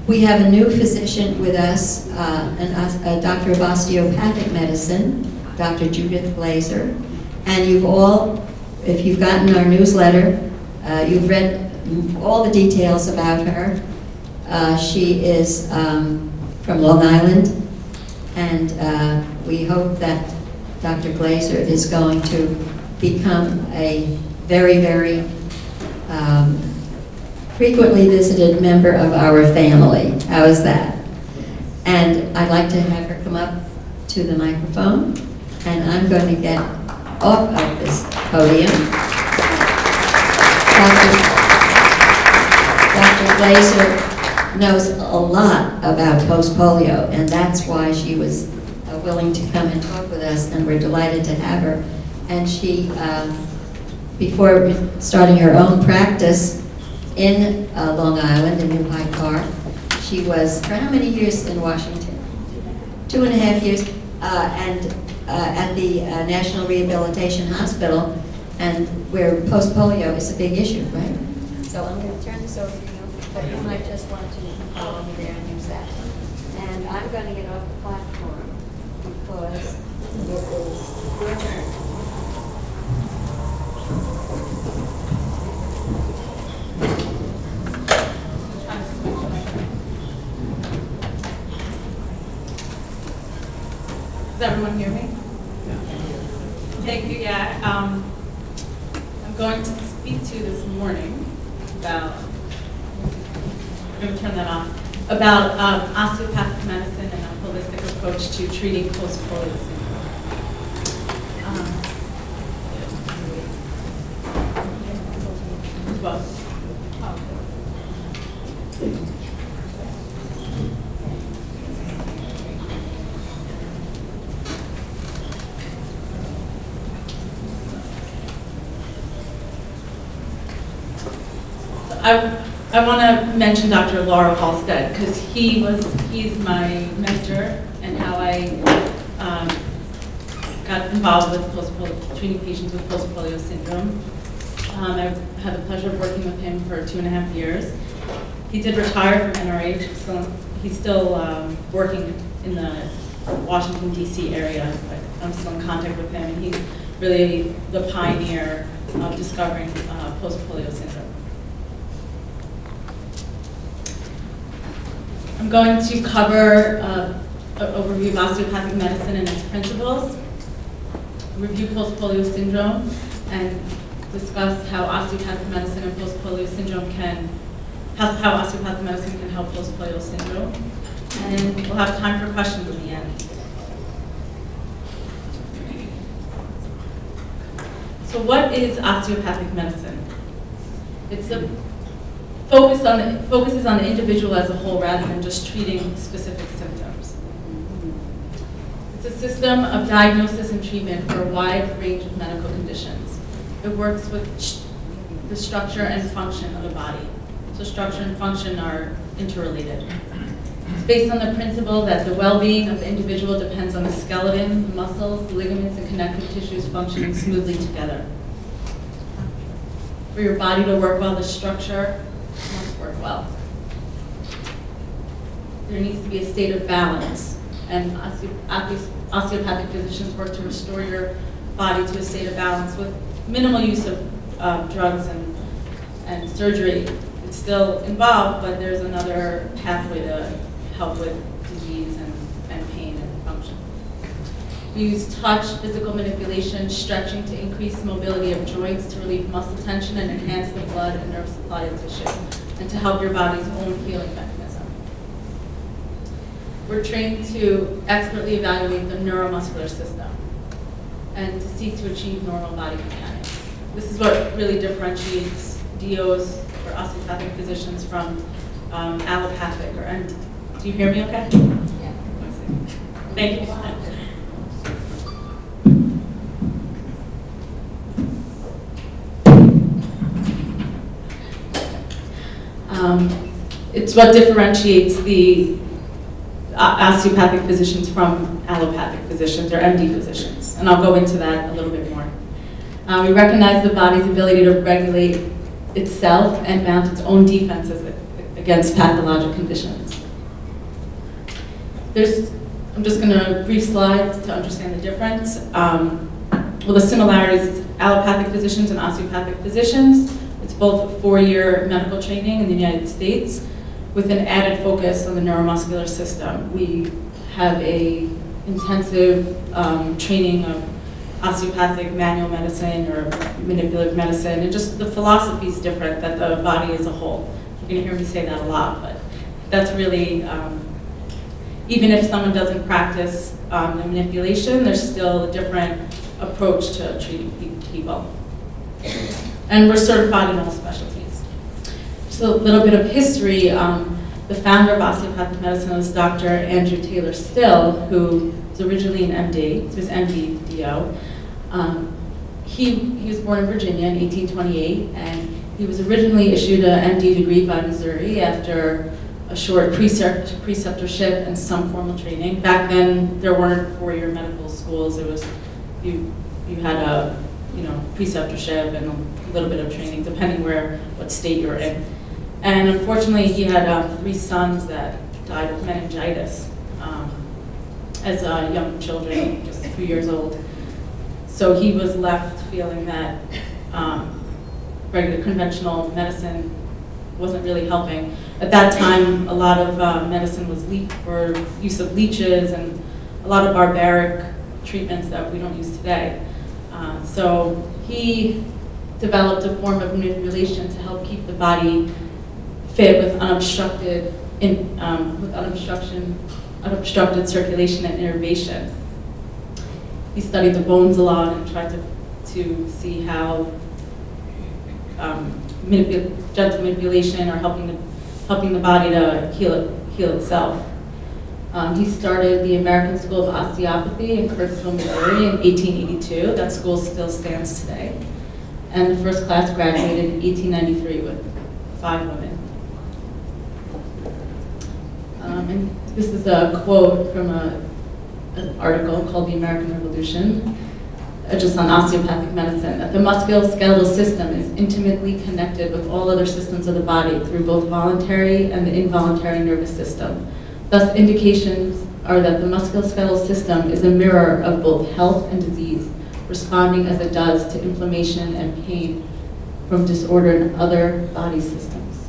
We have a new physician with us, a doctor of osteopathic medicine, Dr. Judith Glaser. And you've all, if you've gotten our newsletter, you've read all the details about her. She is from Long Island, and we hope that Dr. Glaser is going to become a very, very frequently visited member of our family. How is that? And I'd like to have her come up to the microphone, and I'm going to get off of this podium. Dr. Glaser knows a lot about post-polio, and that's why she was willing to come and talk with us, and we're delighted to have her. And she, before starting her own practice in Long Island, in New Hyde Park, she was, for how many years in Washington? 2.5 years, and at the National Rehabilitation Hospital, and where post-polio is a big issue, right? So I'm going to turn this over to you, but you might just want to follow me there and use that. And I'm going to get off the platform because it is your turn. Does everyone hear me? Yeah. Thank you. Yeah. I'm going to speak to you this morning about, I'm going to turn that off, about osteopathic medicine and a holistic approach to treating post-polio syndrome. I want to mention Dr. Laura Halstead because he's my mentor and how I got involved with treating patients with post-polio syndrome. I've had the pleasure of working with him for 2.5 years. He did retire from NRH, so he's still working in the Washington, D.C. area. But I'm still in contact with him, and he's really the pioneer of discovering post-polio syndrome. I'm going to cover an overview of osteopathic medicine and its principles, review post-polio syndrome, and discuss how osteopathic medicine and post-polio syndrome how osteopathic medicine can help post-polio syndrome. And we'll have time for questions at the end. So what is osteopathic medicine? It's a focuses on the individual as a whole rather than just treating specific symptoms. It's a system of diagnosis and treatment for a wide range of medical conditions. It works with the structure and function of the body. So structure and function are interrelated. It's based on the principle that the well-being of the individual depends on the skeleton, the muscles, the ligaments, and connective tissues functioning smoothly together. For your body to work well, the structure must work well. There needs to be a state of balance, and osteopathic physicians work to restore your body to a state of balance with minimal use of drugs and surgery. It's still involved, but there's another pathway to help with disease and pain and function. We use touch, physical manipulation, stretching to increase mobility of joints, to relieve muscle tension and enhance the blood and nerve supply to tissue, and to help your body's own healing mechanism. We're trained to expertly evaluate the neuromuscular system and to seek to achieve normal body mechanics. This is what really differentiates DOs or osteopathic physicians from allopathic or MD. Do you hear me okay? Yeah. Thank you. It's what differentiates the osteopathic physicians from allopathic physicians or MD physicians, and I'll go into that a little bit more. We recognize the body's ability to regulate itself and mount its own defenses against pathologic conditions. I'm just going to brief slides to understand the difference. Well, the similarities is allopathic physicians and osteopathic physicians. It's both a 4-year medical training in the United States with an added focus on the neuromuscular system. We have a intensive training of osteopathic manual medicine or manipulative medicine, and just the philosophy is different, that the body as a whole. You're going to hear me say that a lot, but that's really, even if someone doesn't practice the manipulation, there's still a different approach to treating people. And we're certified in all specialties. Just a little bit of history. The founder of osteopathic medicine was Dr. Andrew Taylor Still, who was originally an MD. He was MD-DO. He was born in Virginia in 1828, and he was originally issued an MD degree by Missouri after a short preceptorship and some formal training. Back then, there weren't 4-year medical schools. It was you had a preceptorship and a little bit of training, depending what state you were in. And unfortunately, he had 3 sons that died of meningitis as young children, just a few years old. So he was left feeling that regular conventional medicine wasn't really helping. At that time, a lot of medicine was for use of leeches and a lot of barbaric treatments that we don't use today. So he developed a form of manipulation to help keep the body fit with unobstructed circulation and innervation. He studied the bones a lot and tried to see how gentle manipulation or helping the body to heal itself. He started the American School of Osteopathy in Kirksville, Missouri in 1882. That school still stands today. And the first class graduated in 1893 with 5 women. And this is a quote from an article called The American Revolution, just on osteopathic medicine, that the musculoskeletal system is intimately connected with all other systems of the body through both voluntary and the involuntary nervous system. Thus, indications are that the musculoskeletal system is a mirror of both health and disease, responding as it does to inflammation and pain from disorder in other body systems.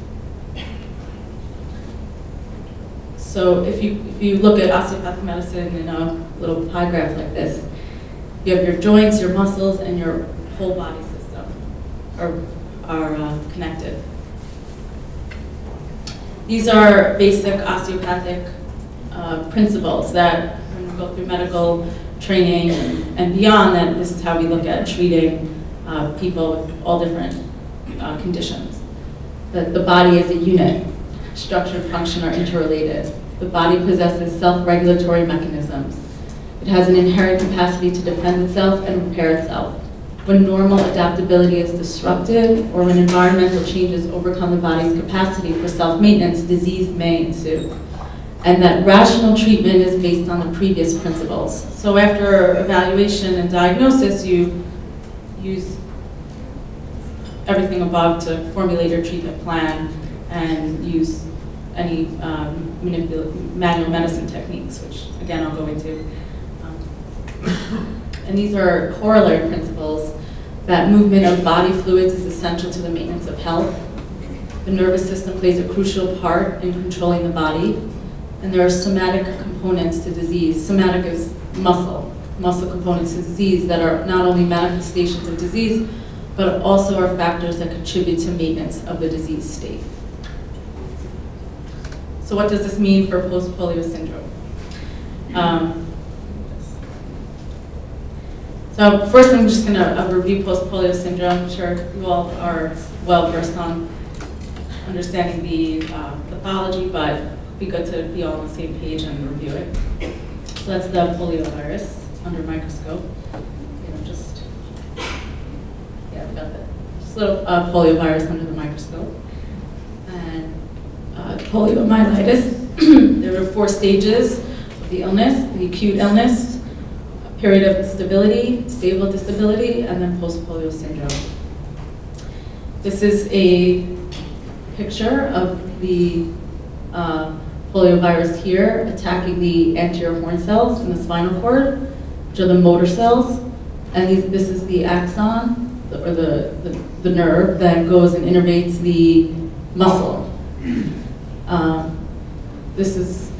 So if you look at osteopathic medicine in a little pie graph like this, you have your joints, your muscles, and your whole body system are connected. These are basic osteopathic principles that, when we go through medical training and beyond that, this is how we look at treating people with all different conditions. That the body is a unit. Structure and function are interrelated. The body possesses self-regulatory mechanisms. It has an inherent capacity to defend itself and repair itself. When normal adaptability is disrupted or when environmental changes overcome the body's capacity for self-maintenance, disease may ensue. And that rational treatment is based on the previous principles. So after evaluation and diagnosis, you use everything above to formulate your treatment plan and use any manual medicine techniques, which again I'll go into. And these are corollary principles that movement of body fluids is essential to the maintenance of health. The nervous system plays a crucial part in controlling the body. And there are somatic components to disease. Somatic is muscle components to disease that are not only manifestations of disease, but also are factors that contribute to maintenance of the disease state. So what does this mean for post-polio syndrome? So first I'm just going to review post-polio syndrome. I'm sure you all are well versed on understanding the pathology, but it'd be good to be all on the same page and review it. So that's the polio virus under microscope. I've got that. Just a little polio virus under the microscope. And poliomyelitis. There were 4 stages of the illness: the acute illness, a period of stability, stable disability, and then post-polio syndrome. This is a picture of the polio virus here attacking the anterior horn cells in the spinal cord, which are the motor cells. And this is the axon, or the nerve that goes and innervates the muscle. This is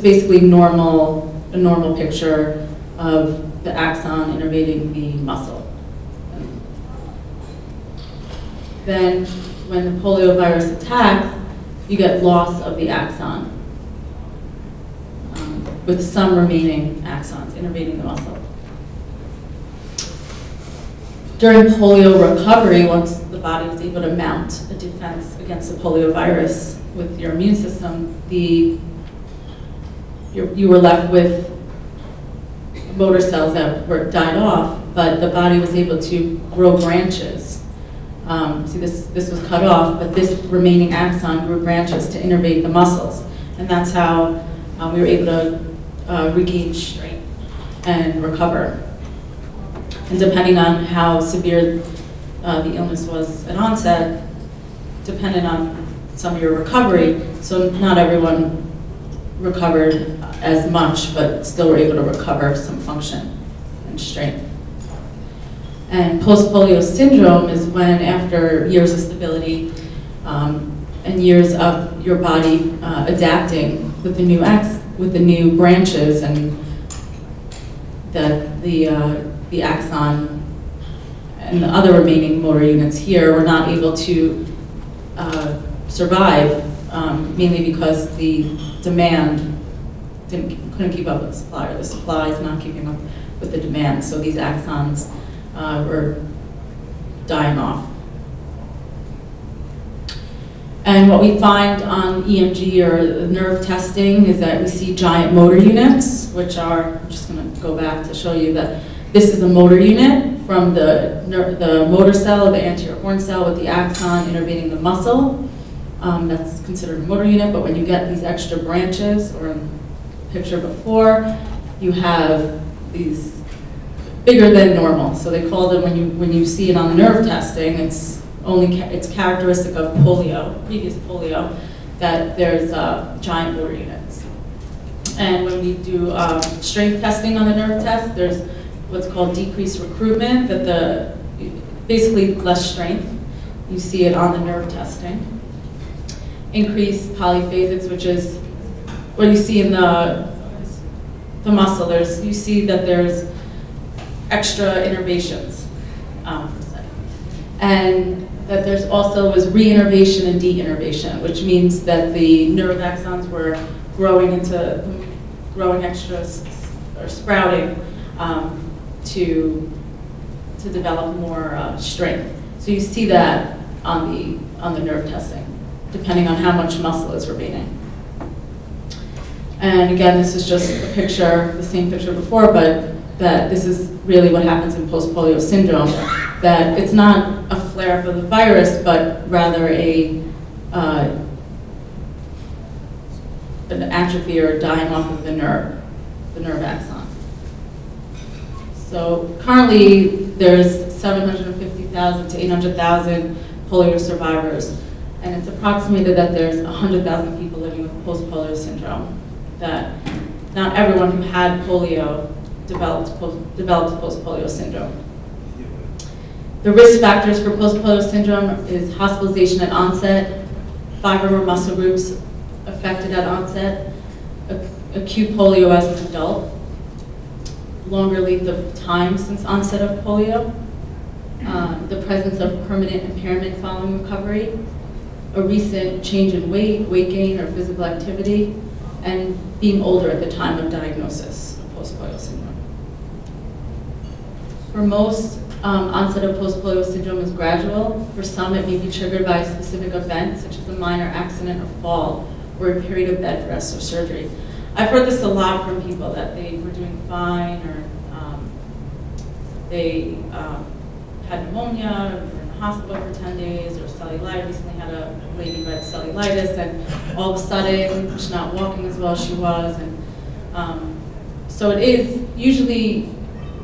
basically a normal picture of the axon innervating the muscle. Then when the polio virus attacks, you get loss of the axon, with some remaining axons innervating the muscle. During polio recovery, once the body is able to mount a defense against the polio virus with your immune system, you were left with motor cells that died off, but the body was able to grow branches. See, this was cut off, but this remaining axon grew branches to innervate the muscles. And that's how we were able to regain strength and recover. And depending on how severe the illness was at onset, depended on some of your recovery, so not everyone recovered as much, but still were able to recover some function and strength. And post-polio syndrome is when, after years of stability and years of your body adapting with the new branches, and the axon and the other remaining motor units here were not able to survive, mainly because the demand couldn't keep up with the supply, or the supply is not keeping up with the demand. So these axons were dying off. And what we find on EMG or nerve testing is that we see giant motor units, which are, I'm just going to go back to show you that this is a motor unit from the motor cell, the anterior horn cell, with the axon innervating the muscle. That's considered a motor unit, but when you get these extra branches, or in the picture before, you have these bigger than normal. So they call them, when you see it on the nerve testing, it's characteristic of polio, previous polio, that there's giant motor units. And when we do strength testing on the nerve test, there's what's called decreased recruitment, that basically less strength. You see it on the nerve testing. Increased polyphasics, which is what you see in the muscle. You see that there's extra innervations, per se. And that there's also was reinnervation and deinnervation, which means that the nerve axons were growing extra, or sprouting to develop more strength. So you see that on the nerve testing, depending on how much muscle is remaining. And again, this is just a picture, the same picture before, but that this is really what happens in post-polio syndrome, that it's not a flare-up of the virus, but rather an atrophy or dying off of the nerve axon. So currently, there's 750,000 to 800,000 polio survivors, and it's approximated that there's 100,000 people living with post-polio syndrome, that not everyone who had polio develops post-polio syndrome. The risk factors for post-polio syndrome is hospitalization at onset, 5 or more muscle groups affected at onset, acute polio as an adult, longer length of time since onset of polio, the presence of permanent impairment following recovery, a recent change in weight gain or physical activity, and being older at the time of diagnosis of post-polio syndrome. For most, onset of post-polio syndrome is gradual. For some, it may be triggered by a specific event, such as a minor accident or fall, or a period of bed rest or surgery. I've heard this a lot from people, that they were doing fine, or they had pneumonia, or were in the hospital for 10 days, or cellulitis. Recently had a lady who had cellulitis, and all of a sudden, she's not walking as well as she was. And so it is usually,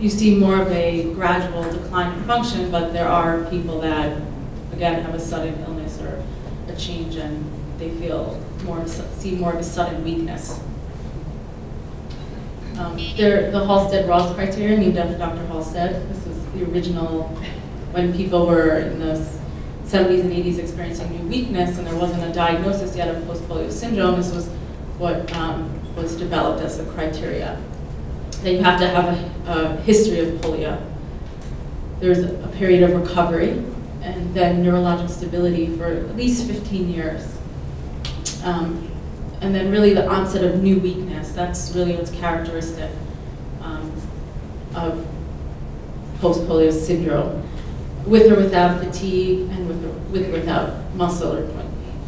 you see more of a gradual decline in function, but there are people that, again, have a sudden illness or a a change and they see more of a sudden weakness. The Halstead-Ross criteria, named after Dr. Halstead. This was the original, when people were in the 70s and 80s experiencing new weakness and there wasn't a diagnosis yet of post-polio syndrome. This was what was developed as the criteria. Then you have to have a history of polio. There's a period of recovery and then neurologic stability for at least 15 years. And then really the onset of new weakness. That's really what's characteristic of post-polio syndrome, with or without fatigue and with or without muscle or joint pain.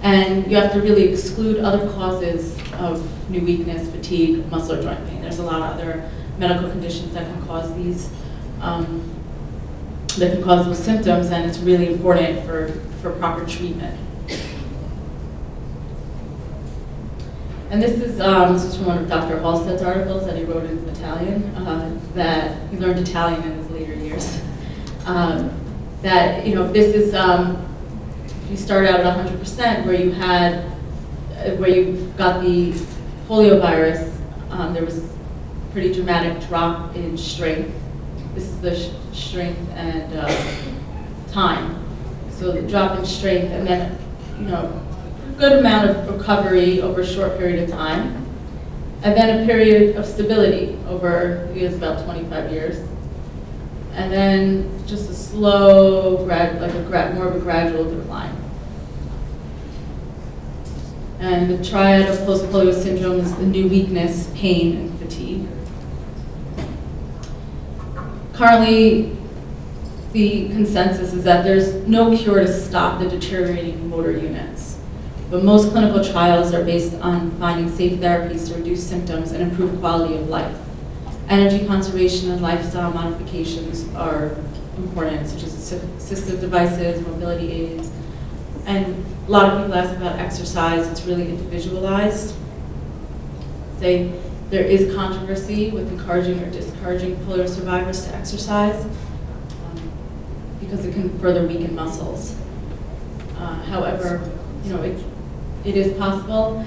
And you have to really exclude other causes of new weakness, fatigue, muscle or joint pain. There's a lot of other medical conditions that can cause these, that can cause those symptoms, and it's really important for proper treatment. And this is from one of Dr. Halstead's articles that he wrote in Italian, that he learned Italian in his later years. That, this is, you start out at 100% where you got the polio virus, there was a pretty dramatic drop in strength. This is the strength and time. So the drop in strength, and then, good amount of recovery over a short period of time, and then a period of stability over, I think it was about 25 years, and then just a slow, more of a gradual decline. And the triad of post-polio syndrome is the new weakness, pain, and fatigue. Currently, the consensus is that there's no cure to stop the deteriorating motor units. But most clinical trials are based on finding safe therapies to reduce symptoms and improve quality of life. Energy conservation and lifestyle modifications are important, such as assistive devices, mobility aids. And a lot of people ask about exercise. It's really individualized. There is controversy with encouraging or discouraging polio survivors to exercise because it can further weaken muscles. However, it is possible.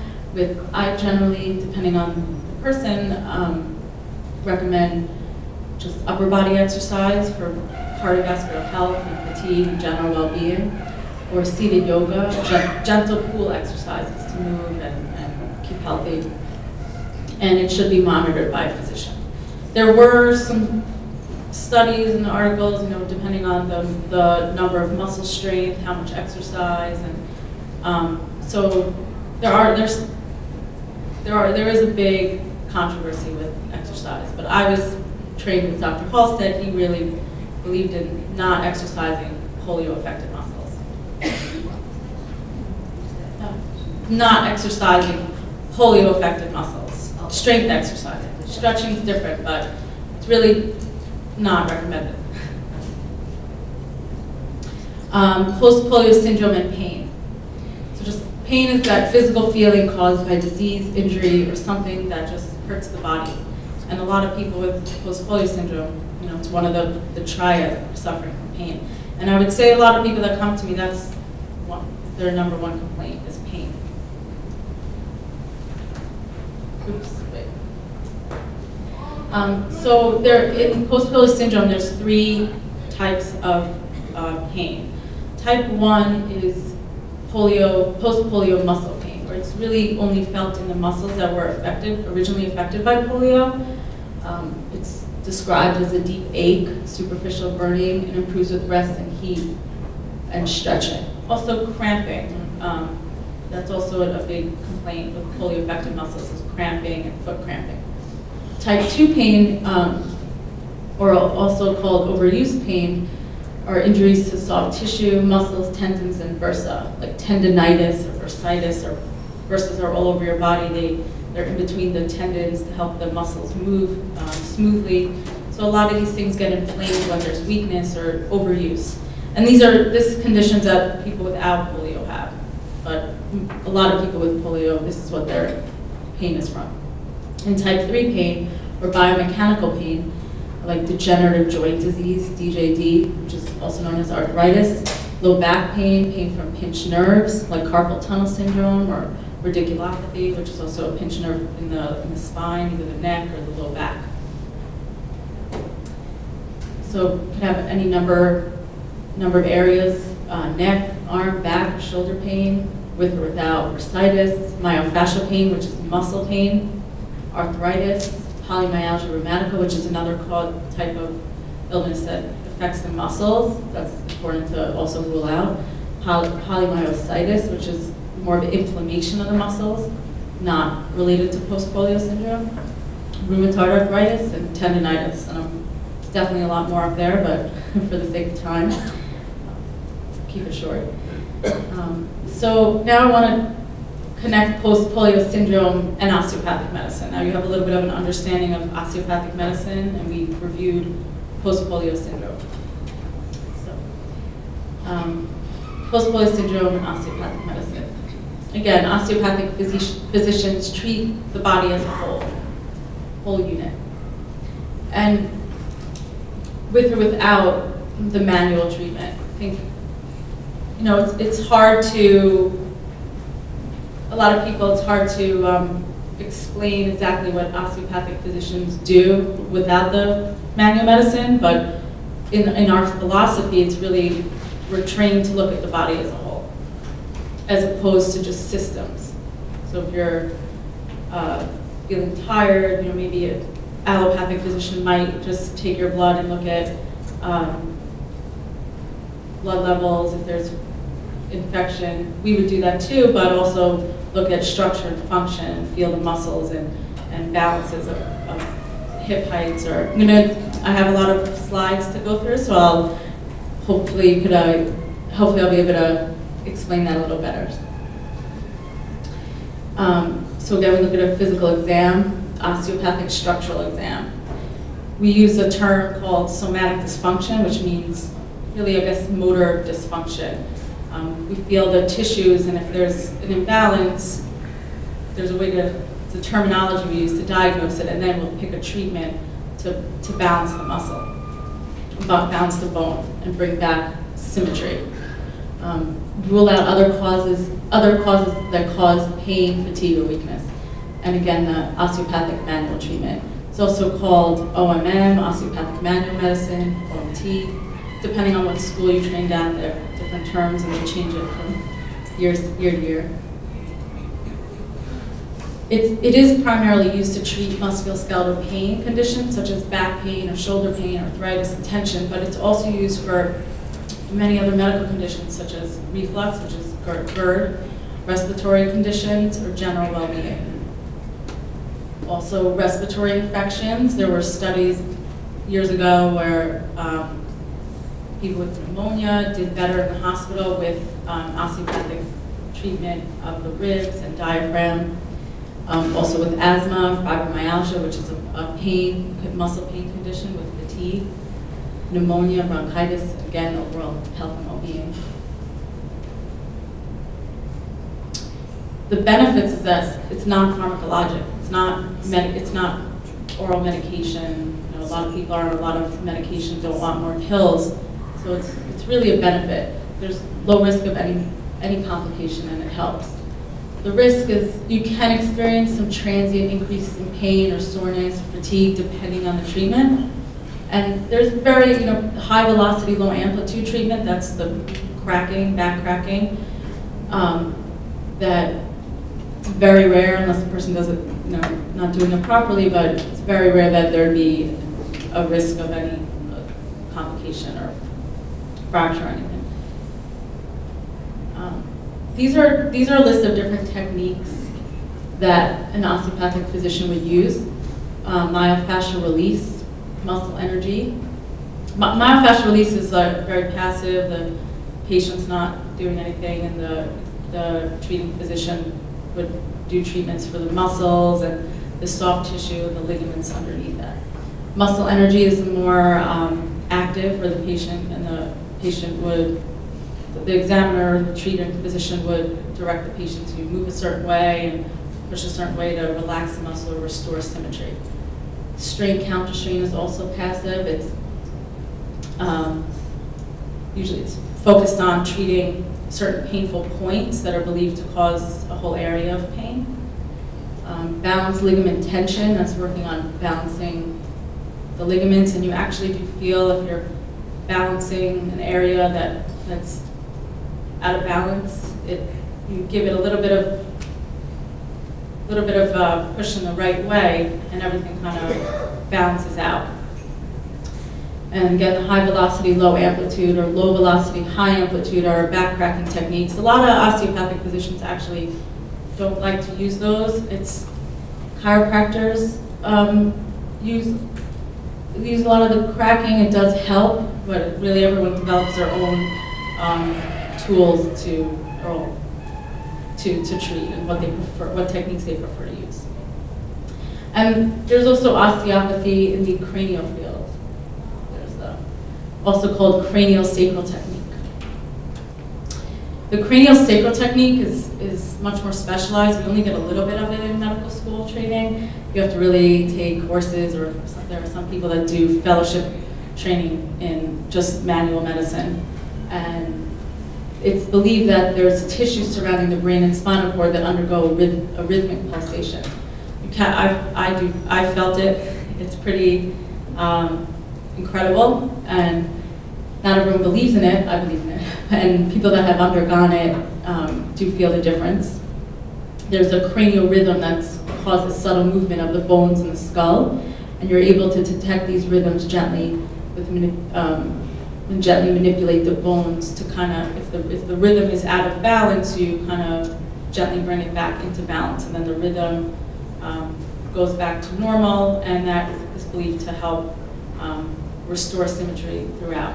I generally, depending on the person, recommend just upper body exercise for cardiovascular health and fatigue and general well-being, or seated yoga, gentle pool exercises to move and keep healthy. And it should be monitored by a physician. There were some studies and articles, depending on the number of muscle strength, how much exercise, and so there is a big controversy with exercise. But I was trained with Dr. Halstead. He really believed in not exercising polio-affected muscles. Not exercising polio-affected muscles. Strength exercising. Stretching is different, but it's really not recommended. Post-polio syndrome and pain. So just pain is that physical feeling caused by disease, injury, or something that just hurts the body. And a lot of people with post-polio syndrome, it's one of the triad suffering from pain. And I would say a lot of people that come to me, that's their number one complaint is pain. Oops, wait. So in post-polio syndrome, there's 3 types of pain. Type 1 is post-polio muscle pain, where it's really only felt in the muscles that were originally affected by polio. It's described as a deep ache, superficial burning, and improves with rest and heat and stretching. Also cramping. That's also a big complaint with polio-affected muscles, is cramping and foot cramping. Type 2 pain, or also called overuse pain, are injuries to soft tissue, muscles, tendons, and bursa, like tendinitis or bursitis, or bursas are all over your body. They're in between the tendons to help the muscles move smoothly. So a lot of these things get inflamed when there's weakness or overuse. And this is conditions that people without polio have. But a lot of people with polio, this is what their pain is from. And type 3 pain, or biomechanical pain, like degenerative joint disease, DJD, which is also known as arthritis, low back pain, pain from pinched nerves, like carpal tunnel syndrome or radiculopathy, which is also a pinched nerve in the spine, either the neck or the low back. So it can have any number of areas, neck, arm, back, shoulder pain, with or without bursitis, myofascial pain, which is muscle pain, arthritis, polymyalgia rheumatica, which is another type of illness that affects the muscles. That's important to also rule out. Polymyositis, which is more of an inflammation of the muscles, not related to post-polio syndrome. Rheumatoid arthritis and tendinitis. And there's definitely a lot more up there, but for the sake of time, keep it short. So now I want to connect post-polio syndrome and osteopathic medicine. Now you have a little bit of an understanding of osteopathic medicine, and we reviewed post-polio syndrome. So, post-polio syndrome and osteopathic medicine. Again, osteopathic physicians treat the body as a whole unit. And with or without the manual treatment, I think, you know, it's hard to, a lot of people, it's hard to explain exactly what osteopathic physicians do without the manual medicine, but in our philosophy, it's really, we're trained to look at the body as a whole, as opposed to just systems. So if you're feeling tired, you know, maybe an allopathic physician might just take your blood and look at blood levels, if there's infection. We would do that too, but also look at structure and function and feel the muscles and balances of hip heights. Or I have a lot of slides to go through, so I'll hopefully I'll be able to explain that a little better. So again, we look at a physical exam, osteopathic structural exam. We use a term called somatic dysfunction, which means really, I guess, motor dysfunction. We feel the tissues, and if there's an imbalance, there's a way to, it's a terminology we use to diagnose it, and then we'll pick a treatment to balance the muscle, balance the bone, and bring back symmetry. Rule out other causes that cause pain, fatigue, or weakness. And again, the osteopathic manual treatment. It's also called OMM, osteopathic manual medicine, OMT. Depending on what school you trained at, there are different terms, and they change it from year to year. It is primarily used to treat musculoskeletal pain conditions such as back pain or shoulder pain, arthritis, and tension, but it's also used for many other medical conditions such as reflux, which is GERD, respiratory conditions, or general well-being. Also, respiratory infections. There were studies years ago where people with pneumonia did better in the hospital with osteopathic treatment of the ribs and diaphragm. Also with asthma, fibromyalgia, which is a pain, muscle pain condition with fatigue. Pneumonia, bronchitis, again, overall health and well-being. The benefits is that it's non-pharmacologic. It's not oral medication. You know, a lot of people are on a lot of medications, don't want more pills. So it's really a benefit. There's low risk of any complication, and it helps. The risk is you can experience some transient increases in pain or soreness, fatigue, depending on the treatment. And there's very, high velocity, low amplitude treatment. That's the cracking, back cracking. That it's very rare unless the person does it, not doing it properly. But it's very rare that there'd be a risk of any complication or fracture or anything. These are a list of different techniques that an osteopathic physician would use. Myofascial release, muscle energy. Myofascial release is very passive. The patient's not doing anything, and the treating physician would do treatments for the muscles and the soft tissue and the ligaments underneath that. Muscle energy is more active for the patient, and the patient would, the examiner, the treating physician would direct the patient to move a certain way and push a certain way to relax the muscle or restore symmetry. Strain counter strain is also passive. It's usually it's focused on treating certain painful points that are believed to cause a whole area of pain. Balance ligament tension, that's working on balancing the ligaments, and you actually do feel if you're balancing an area that's out of balance, you give it a little bit of push in the right way, and everything kind of balances out. And again, the high velocity, low amplitude, or low velocity, high amplitude are back cracking techniques. A lot of osteopathic physicians actually don't like to use those. It's chiropractors use a lot of the cracking. It does help, but really everyone develops their own tools to treat and what they prefer, what techniques they prefer to use. And there's also osteopathy in the cranial field. There's also called cranial sacral technique. The cranial sacral technique is much more specialized. We only get a little bit of it in medical school training. You have to really take courses, or there are some people that do fellowship training in just manual medicine. And it's believed that there's tissues surrounding the brain and spinal cord that undergo a rhythmic pulsation. I felt it. It's pretty incredible, and not everyone believes in it. I believe in it, and people that have undergone it do feel the difference. There's a cranial rhythm that causes subtle movement of the bones in the skull, and you're able to detect these rhythms gently and gently manipulate the bones to kind of, if the rhythm is out of balance, you kind of gently bring it back into balance, and then the rhythm goes back to normal, and that is believed to help restore symmetry throughout.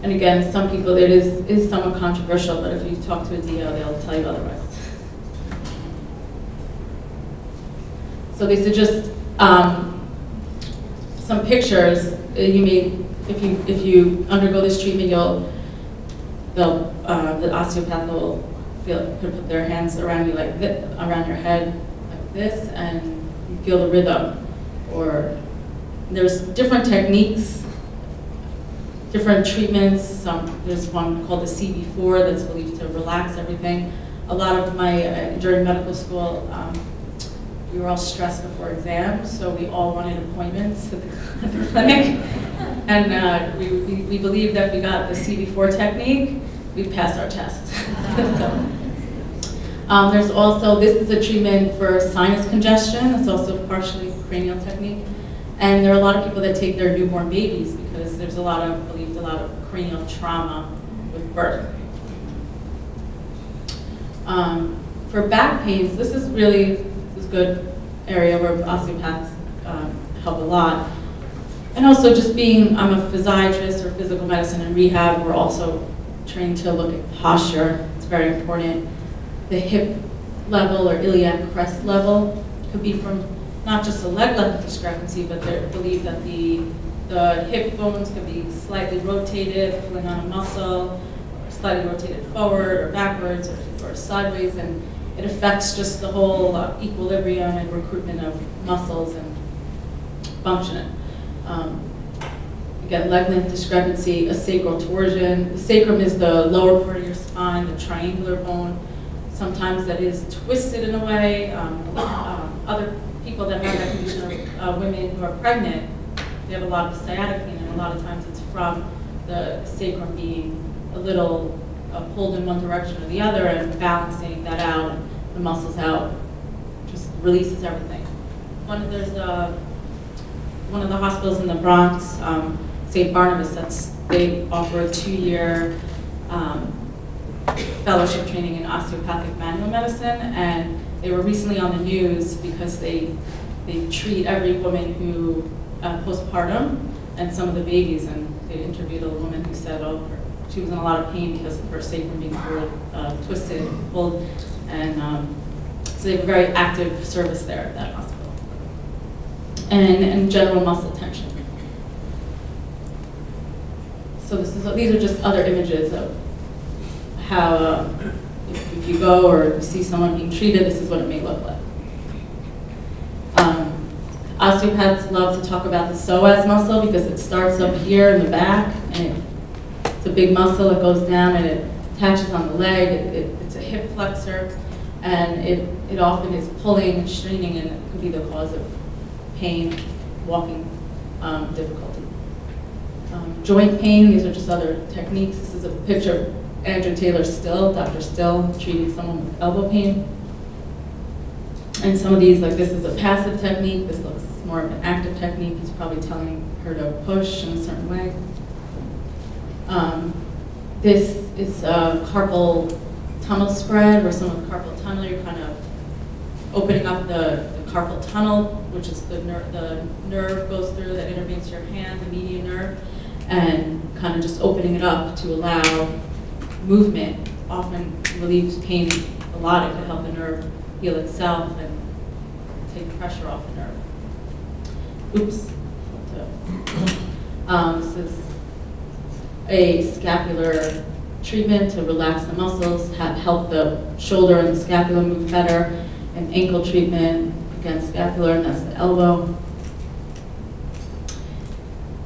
And again, some people, it is somewhat controversial, but if you talk to a DO, they'll tell you otherwise. So these are just some pictures. You may, if you undergo this treatment, the osteopath will put their hands around you like this, around your head like this, and you feel the rhythm. Or there's different techniques, different treatments. There's one called the CB4 that's believed to relax everything. A lot of my, during medical school, we were all stressed before exams, so we all wanted appointments at the clinic. And we believed that we got the CB4 technique, we passed our test. There's also, this is a treatment for sinus congestion. It's also partially a cranial technique. And there are a lot of people that take their newborn babies because there's believed a lot of cranial trauma with birth. For back pains, this is a good area where osteopaths help a lot. And also just I'm a physiatrist or physical medicine and rehab, we're also trained to look at posture. It's very important. The hip level or iliac crest level could be from not just a leg length discrepancy, but they believe that the hip bones could be slightly rotated, pulling on a muscle, or slightly rotated forward or backwards or sideways, and it affects just the whole equilibrium and recruitment of muscles and function. Again, leg length discrepancy, a sacral torsion. The sacrum is the lower part of your spine, the triangular bone. Sometimes that is twisted in a way. Other people that have that condition are women who are pregnant. They have a lot of sciatic pain, and a lot of times it's from the sacrum being a little pulled in one direction or the other, and balancing that out, the muscles out, just releases everything. There's one of the hospitals in the Bronx, St. Barnabas, they offer a 2-year fellowship training in osteopathic manual medicine, and they were recently on the news because they treat every woman who postpartum and some of the babies, and they interviewed a woman who said, she was in a lot of pain because of her sacrum being twisted and pulled, and so they have a very active service there at that hospital. And general muscle tension. So these are just other images of how, if you go or you see someone being treated, this is what it may look like. osteopaths love to talk about the psoas muscle because it starts up here in the back, and it's a big muscle that goes down and it attaches on the leg. It's a hip flexor, and it often is pulling and straining, and it could be the cause of pain, walking difficulty. Joint pain, these are just other techniques. This is a picture of Andrew Taylor Still, Dr. Still, treating someone with elbow pain. And some of these, like this is a passive technique, this looks more of an active technique. He's probably telling her to push in a certain way. This is a carpal tunnel spread, where someone with carpal tunnel, you're kind of opening up the carpal tunnel, which is the nerve goes through that intervenes your hand, the median nerve, and kind of just opening it up to allow movement. Often relieves pain a lot. It can help the nerve heal itself and take pressure off the nerve. Oops. This is a scapular treatment to relax the muscles, help the shoulder and the scapula move better. An ankle treatment, again scapular, and that's the elbow.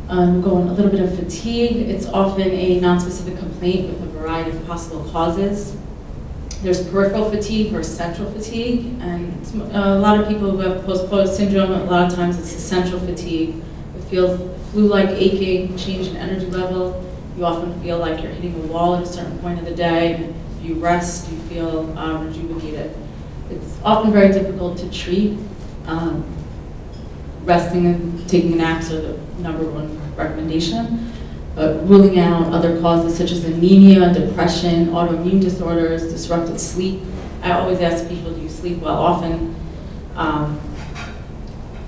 Going a little bit of fatigue. It's often a nonspecific complaint with a variety of possible causes. There's peripheral fatigue or central fatigue, and a lot of people who have post-polio syndrome, a lot of times it's a central fatigue. It feels flu-like aching, change in energy level. You often feel like you're hitting a wall at a certain point of the day. If you rest, you feel rejuvenated. It's often very difficult to treat. Resting and taking naps are the #1 recommendation. But ruling out other causes such as anemia, depression, autoimmune disorders, disrupted sleep. I always ask people, do you sleep well? Often,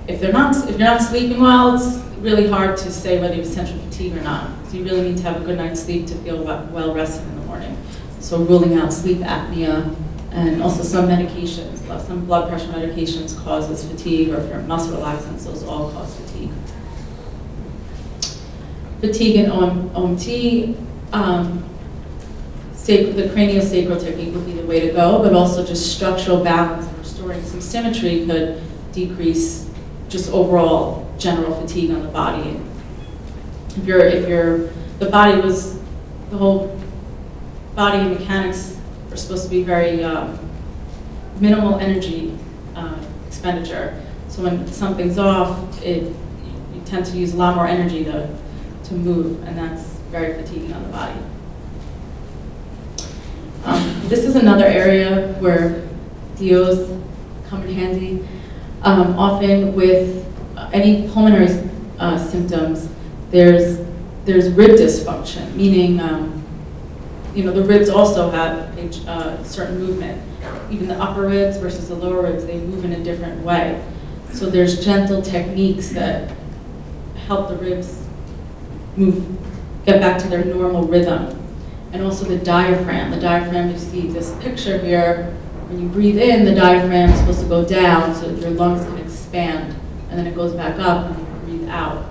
if you're not sleeping well, it's really hard to say whether you have central fatigue or not. So you really need to have a good night's sleep to feel well rested in the morning. So ruling out sleep apnea, and also some medications, some blood pressure medications causes fatigue, or if you're muscle relaxants, those all cause fatigue. Fatigue and OMT, the cranial sacral technique would be the way to go, but also just structural balance and restoring some symmetry could decrease just overall general fatigue on the body. The whole body mechanics are supposed to be very minimal energy expenditure. So when something's off, you tend to use a lot more energy to move, and that's very fatiguing on the body. This is another area where DOs come in handy. Often with any pulmonary symptoms, there's rib dysfunction, meaning the ribs also have a certain movement. Even the upper ribs versus the lower ribs, they move in a different way. So there's gentle techniques that help the ribs get back to their normal rhythm. And also the diaphragm. The diaphragm, you see this picture here, when you breathe in, the diaphragm is supposed to go down so that your lungs can expand, and then it goes back up and you breathe out.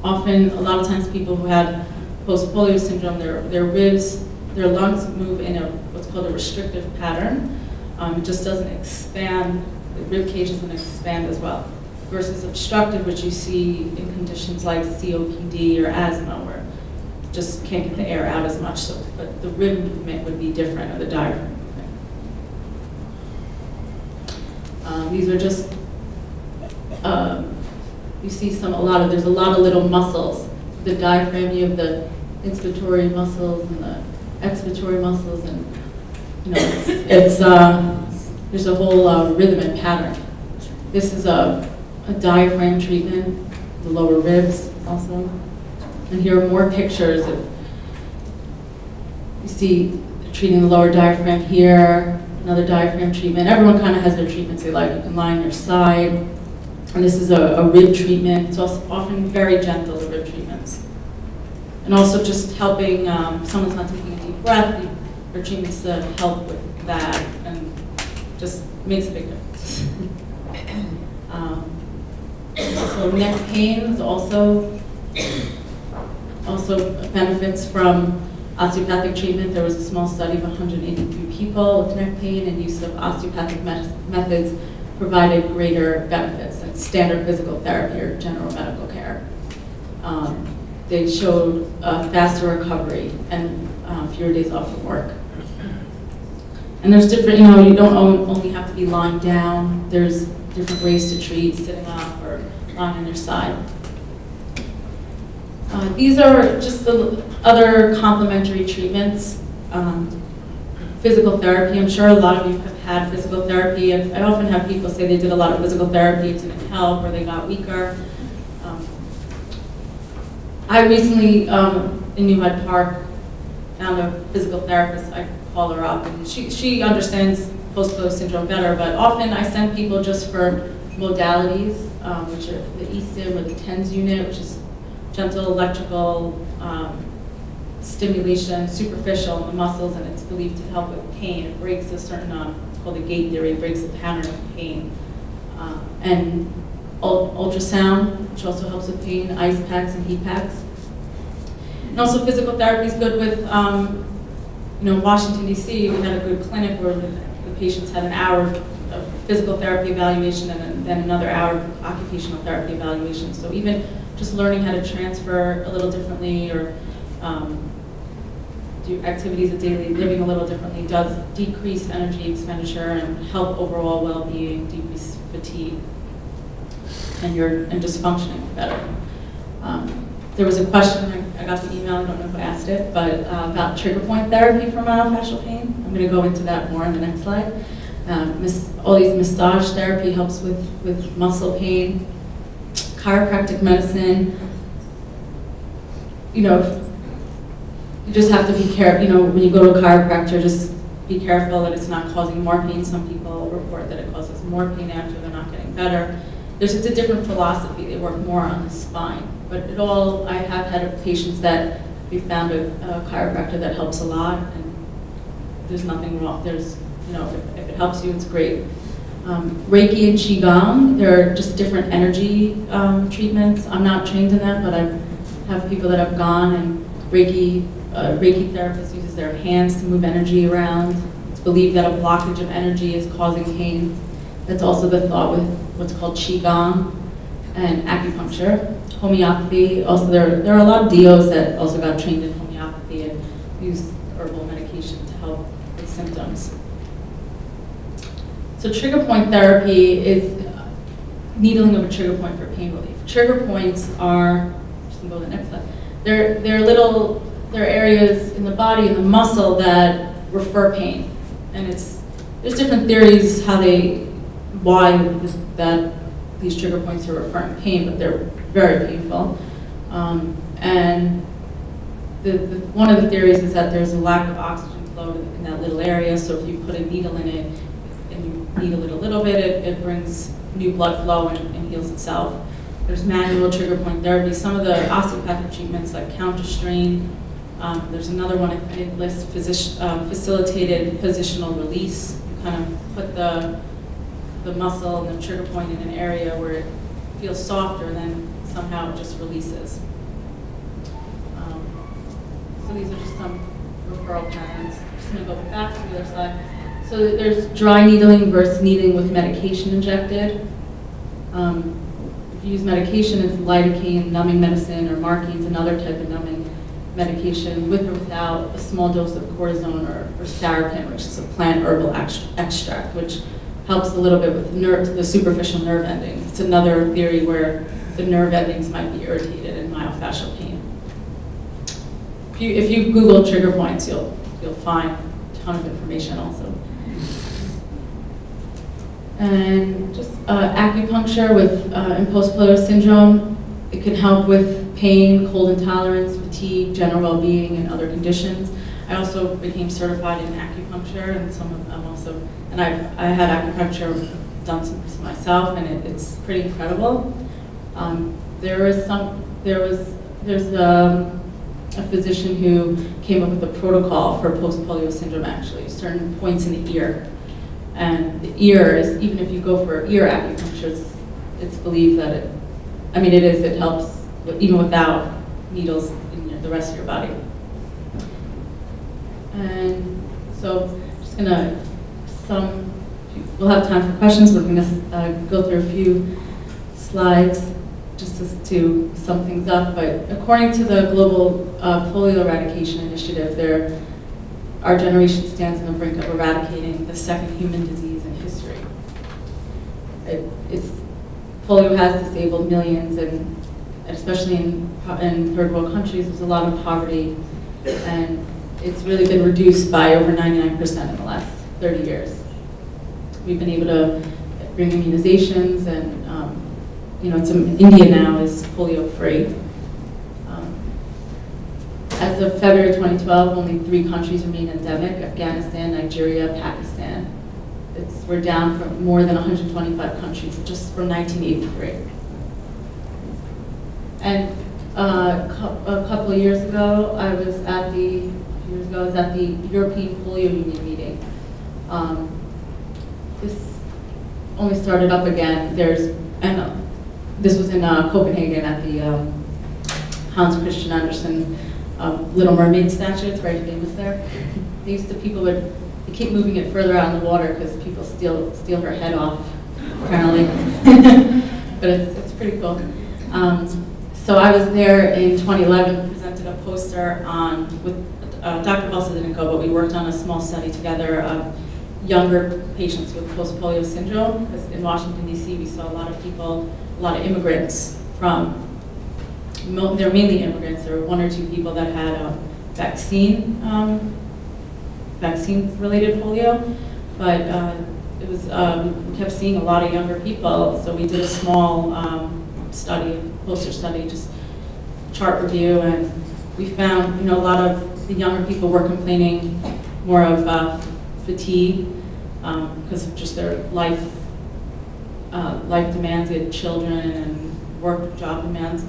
Often, a lot of times people who had post-polio syndrome, their ribs, their lungs move in what's called a restrictive pattern. It just doesn't expand, the ribcage doesn't expand as well. Versus obstructive, which you see in conditions like COPD or asthma, where you just can't get the air out as much. So, but the rib movement would be different, or the diaphragm movement. These are just, you see there's a lot of little muscles. The diaphragm, you have the inspiratory muscles and the expiratory muscles, and there's a whole rhythm and pattern. This is a diaphragm treatment, the lower ribs also. And here are more pictures of, you see treating the lower diaphragm here, another diaphragm treatment. Everyone kind of has their treatments they like. You can lie on your side. And this is a rib treatment. It's also often very gentle, the rib treatments. And also just helping, if someone's not taking a deep breath, your treatments to help with that, and just makes a big difference. So neck pain is also benefits from osteopathic treatment. There was a small study of 183 people with neck pain, and use of osteopathic methods provided greater benefits than standard physical therapy or general medical care. They showed faster recovery and fewer days off from work. And there's different, you don't only have to be lying down. There's different ways to treat, sitting up or lying on your side. These are just the other complementary treatments. Physical therapy, I'm sure a lot of you have had physical therapy. I often have people say they did a lot of physical therapy, it didn't help, or they got weaker. I recently, in New Hyde Park, found a physical therapist. I call her up, and she understands post-polio syndrome better, but often I send people just for modalities, which are the ESIM or the TENS unit, which is gentle electrical stimulation, superficial in the muscles, and it's believed to help with pain. It breaks a certain, it's called the gate theory, it breaks the pattern of pain. And ultrasound, which also helps with pain, ice packs and heat packs. And also physical therapy is good with, Washington, D.C., we had a good clinic where the patients had an hour of physical therapy evaluation and then another hour of occupational therapy evaluation. So even just learning how to transfer a little differently or do activities of daily living a little differently does decrease energy expenditure and help overall well-being, decrease fatigue, and just functioning better. There was a question, I got the email, I don't know who asked it, but about trigger point therapy for myofascial pain. I'm going to go into that more in the next slide. All these massage therapy helps with muscle pain. Chiropractic medicine, you just have to be careful, when you go to a chiropractor, just be careful that it's not causing more pain. Some people report that it causes more pain after they're not getting better. It's a different philosophy. They work more on the spine. But I have had patients that we found a chiropractor that helps a lot, and there's nothing wrong. If it helps you, it's great. Reiki and Qigong, they're just different energy treatments. I'm not trained in that, but I have people that have gone, and Reiki therapist uses their hands to move energy around. It's believed that a blockage of energy is causing pain. That's also the thought with what's called Qigong and acupuncture. Homeopathy, also there are a lot of DOs that also got trained in homeopathy and use herbal medication to help with symptoms. So trigger point therapy is needling of a trigger point for pain relief. Trigger points are, just gonna go to the next slide. They're areas in the body and the muscle that refer pain, and there's different theories why these trigger points are referring pain, but they're very painful. And one of the theories is that there's a lack of oxygen flow in that little area, so if you put a needle in it and you needle it a little bit, it brings new blood flow and heals itself. There's manual trigger point therapy. Some of the osteopathic treatments like counter strain. There's another one I didn't list, facilitated positional release. You kind of put the muscle and the trigger point in an area where it feels softer, and then somehow it just releases. So these are just some referral patterns. I'm just going to go back to the other side. So there's dry needling versus needling with medication injected. If you use medication, it's lidocaine, numbing medicine, or markene's another type of numbing medication with or without a small dose of cortisone or sarapin, which is a plant herbal extract, which helps a little bit with the superficial nerve endings. It's another theory where the nerve endings might be irritated in myofascial pain. If you Google trigger points, you'll find a ton of information also. And just acupuncture in post-polio syndrome, it can help with pain, cold intolerance, fatigue, general well-being, and other conditions. I also became certified in acupuncture, and I had acupuncture done some myself, and it's pretty incredible. There's a physician who came up with a protocol for post-polio syndrome, actually, certain points in the ear. And the ear is, even if you go for ear acupuncture, it's believed that it helps even without needles in the rest of your body. And so just gonna we'll have time for questions. We're going to go through a few slides just to sum things up. But according to the Global Polio Eradication Initiative, our generation stands on the brink of eradicating the second human disease in history. Polio has disabled millions, and especially in third world countries, there's a lot of poverty, and it's really been reduced by over 99% in the last 30 years. We've been able to bring immunizations, and India now is polio free. As of February 2012, only 3 countries remain endemic: Afghanistan, Nigeria, Pakistan. We're down from more than 125 countries just from 1983. And a couple of years ago, I was at the European Polio Union meeting. This only started up again. This was in Copenhagen at the Hans Christian Andersen Little Mermaid statue. It's very famous there. They keep moving it further out in the water because people steal her head off, apparently. But it's pretty cool. So I was there in 2011, presented a poster with Dr. Halstead didn't go, but we worked on a small study together of younger patients with post-polio syndrome. Because in Washington, D.C., we saw a lot of immigrants they're mainly immigrants. There were 1 or 2 people that had vaccine-related polio, but we kept seeing a lot of younger people. So we did a small poster study, just chart review, and we found a lot of the younger people were complaining more of fatigue because of just their life demands. They had children and job demands.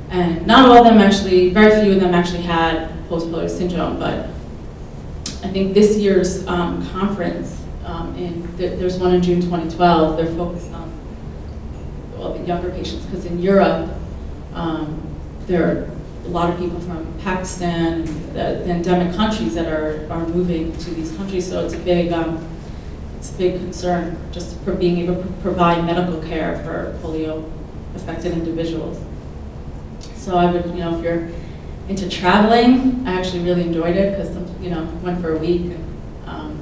And not all of them actually, very few of them actually had post-polio syndrome, but I think this year's conference, there's one in June 2012, they're focused on the younger patients, because in Europe, there are a lot of people from Pakistan, the endemic countries that are moving to these countries, so it's a big concern just for being able to provide medical care for polio-affected individuals. So I would, if you're into traveling, I actually really enjoyed it because, went for a week and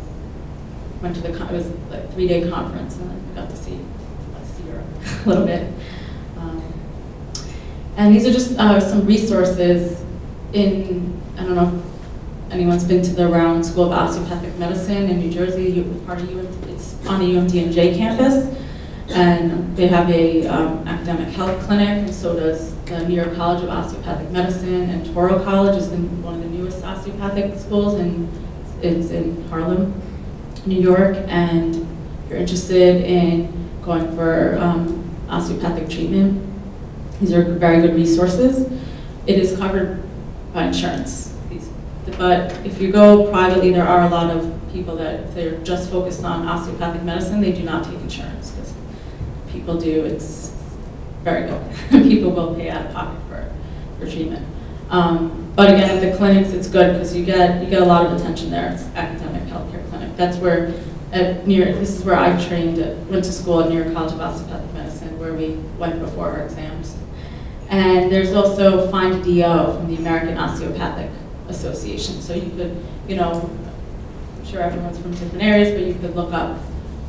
went to it was like a 3-day conference, and I got to see Europe a little bit. And these are just some resources I don't know if anyone's been to the Round School of Osteopathic Medicine in New Jersey. It's on the UMDNJ campus. And they have a academic health clinic, and so does the New York College of Osteopathic Medicine, and Toro College is one of the newest osteopathic schools, and it's in Harlem, New York. And if you're interested in going for osteopathic treatment, these are very good resources. It is covered by insurance. But if you go privately, there are a lot of people that if they're just focused on osteopathic medicine, they do not take insurance. People do, it's very good. People will pay out of pocket for treatment. But again, at the clinics, it's good because you get a lot of attention there. It's academic healthcare clinic. That's where, this is where I went to school at New York College of Osteopathic Medicine, where we went before our exams. And there's also Find a DO from the American Osteopathic Association. So you could, I'm sure everyone's from different areas, but you could look up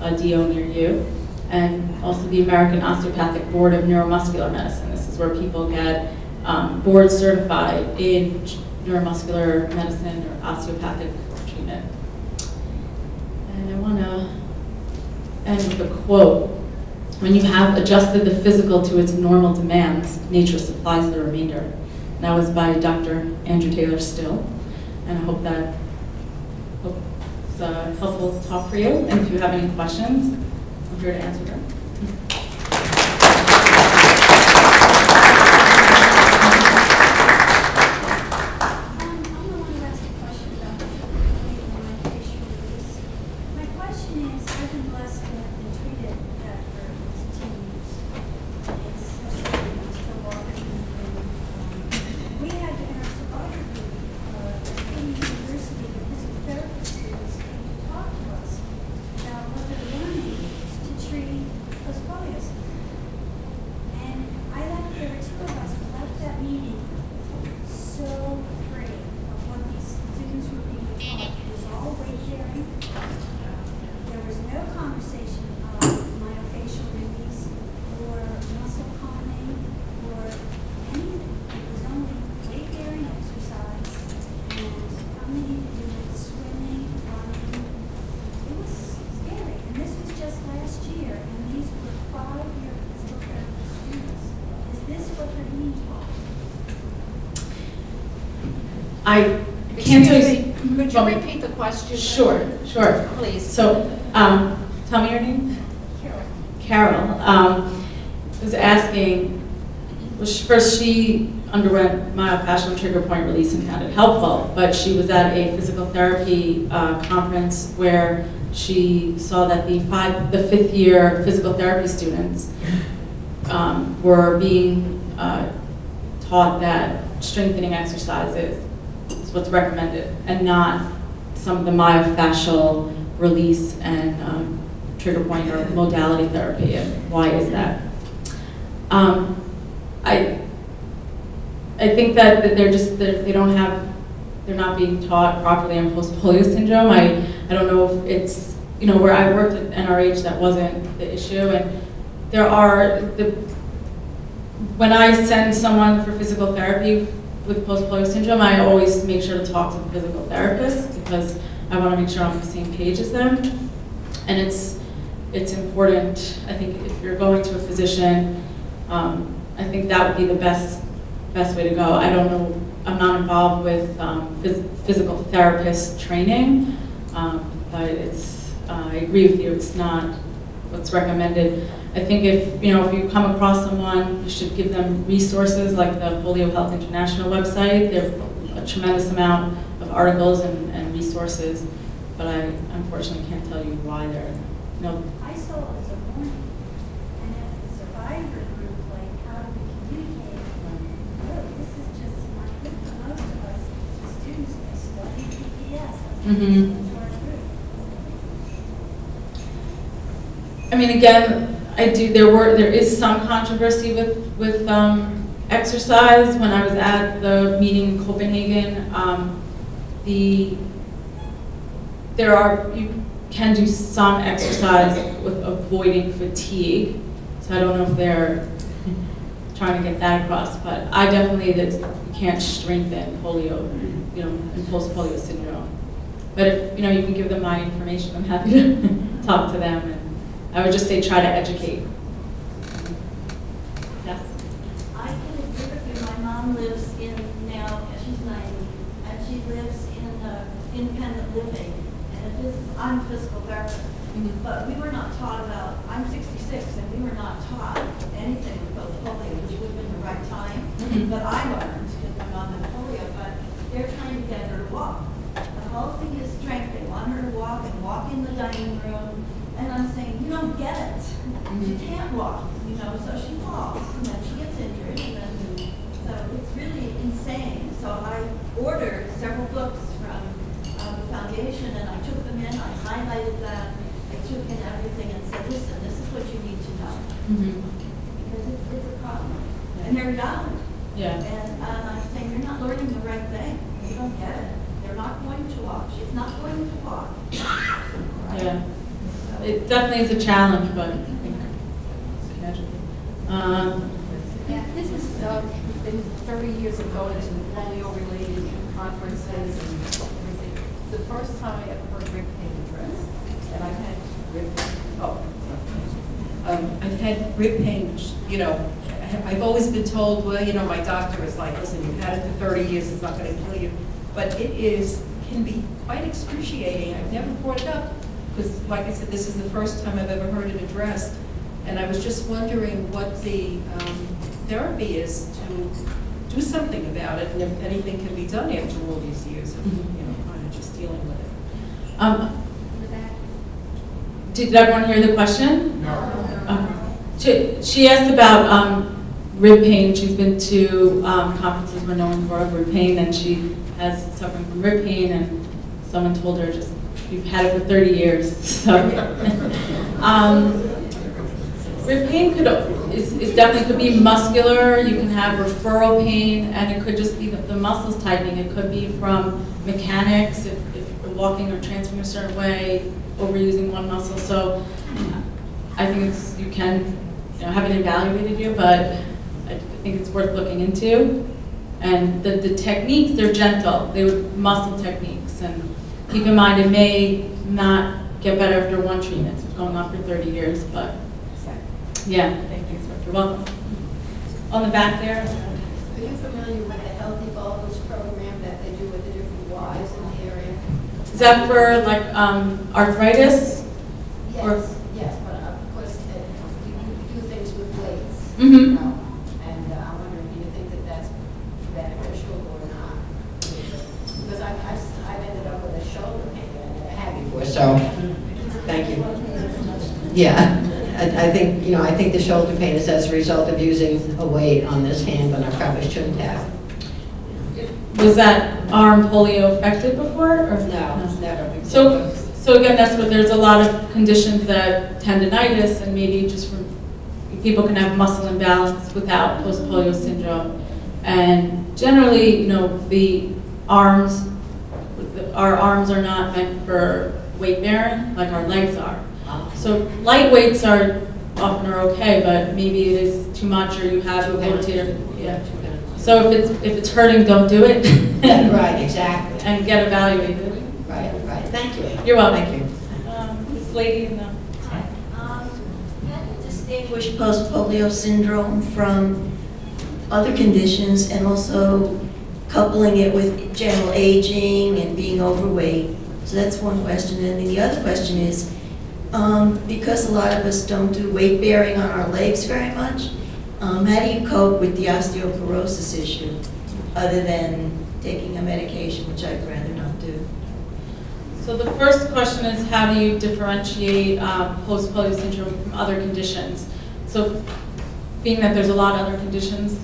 a DO near you. And also the American Osteopathic Board of Neuromuscular Medicine. This is where people get board certified in neuromuscular medicine or osteopathic treatment. And I want to end with a quote. When you have adjusted the physical to its normal demands, nature supplies the remainder. And that was by Dr. Andrew Taylor Still. And I hope it's a helpful talk for you. And if you have any questions, I'm here to answer them. I can't tell you. Could you repeat the question? Sure. Please. So, tell me your name? Carol. Was asking, first she underwent myofascial trigger point release and found it helpful, but she was at a physical therapy conference where she saw that the fifth year physical therapy students were being taught that strengthening exercises is what's recommended, and not some of the myofascial release and trigger point or modality therapy. And why is that? I think that they're not being taught properly on post-polio syndrome. I don't know if it's, where I worked at NRH, that wasn't the issue. And when I send someone for physical therapy with post-polio syndrome, I always make sure to talk to the physical therapist because I want to make sure I'm on the same page as them. And it's important, I think, if you're going to a physician, I think that would be the best way to go. I don't know, I'm not involved with physical therapist training, but I agree with you, it's not what's recommended. I think if you come across someone, you should give them resources like the Polio Health International website. There's a tremendous amount of articles and resources, but I unfortunately can't tell you why they're no. I saw it as a warning, and as a survivor group, like how do we communicate? Look, this is just not good for most of us. The students, they study PPS. Mm-hmm. I mean, again, there is some controversy with exercise. When I was at the meeting in Copenhagen, you can do some exercise with avoiding fatigue. So I don't know if they're trying to get that across, but I definitely you can't strengthen polio, and post-polio syndrome. But if you can give them my information, I'm happy to talk to them. And I would just say try to educate. Yes? I can agree with you. My mom lives she's 90, and she lives in independent living. And I'm a physical therapist, but we were not taught about, I'm 66, and we were not taught anything about polio, which would have been the right time. But I learned, because my mom had polio, but they're trying to get her to walk. The whole thing is strength. They want her to walk and walk in the dining room. And I'm saying, you don't get it. She can't walk, so she falls, and then she gets injured, and then, so it's really insane. So I ordered several books from the foundation, and I took them in, I highlighted them, I took in everything and said, listen, this is what you need to know. Because it's a problem. Yeah. And they're young. Yeah. And I'm saying, you're not learning the right thing. You don't get it. They're not going to walk. She's not going to walk. Right? Yeah. It definitely is a challenge, but I think it's casual. Yeah, this has been 30 years of going to polio-related conferences and everything. It's the first time I ever heard rib pain addressed, and I've had rib pain. I've had rib pain. I've always been told, well, my doctor is like, listen, you've had it for 30 years, it's not going to kill you. But it can be quite excruciating. I've never brought it up. Because, like I said, this is the first time I've ever heard it addressed. And I was just wondering what the therapy is to do something about it, and if anything can be done after all these years of, kind of just dealing with it. Did everyone hear the question? No. She asked about rib pain. She's been to conferences where no one's brought up rib pain, and she has suffering from rib pain, and someone told her just, you've had it for 30 years, so. Rib pain definitely could be muscular. You can have referral pain, and it could just be the muscles tightening. It could be from mechanics, if you're walking or transferring a certain way, overusing one muscle. So I think you can, haven't evaluated you, but I think it's worth looking into. And the techniques, they're gentle. They were muscle techniques, and keep in mind, it may not get better after one treatment. It's going on for 30 years, but yeah, thank you. You're welcome. On the back there. Are you familiar with the Healthy Bowls program that they do with Is that for like arthritis? Yes, yes, but of course, you do things with weights, Mm-hmm. you know, and I'm wondering, do you think that that's beneficial or not? Because I've ended up with a shoulder pain that I never had before, so, thank you. Yeah, I think, you know, I think the shoulder pain is as a result of using a weight on this hand when I probably shouldn't have. Was that arm polio affected before? Or? No, never. So again, that's where there's a lot of conditions that tendinitis, and maybe just from people can have muscle imbalance without post-polio syndrome. And generally, you know, our arms are not meant for weight bearing like our legs are. So light weights are often okay, but maybe it is too much, or you have a rotator. Yeah. So if it's hurting, don't do it. Right, exactly. And get evaluated. Right, right. Thank you. You're welcome. Thank you. This lady in the. Hi. How do you distinguish post-polio syndrome from other conditions, and also coupling it with general aging and being overweight? So that's one question. And then the other question is, because a lot of us don't do weight bearing on our legs very much, how do you cope with the osteoporosis issue, other than taking a medication, which I'd rather not do? So the first question is, how do you differentiate post-polio syndrome from other conditions? So being that there's a lot of other conditions,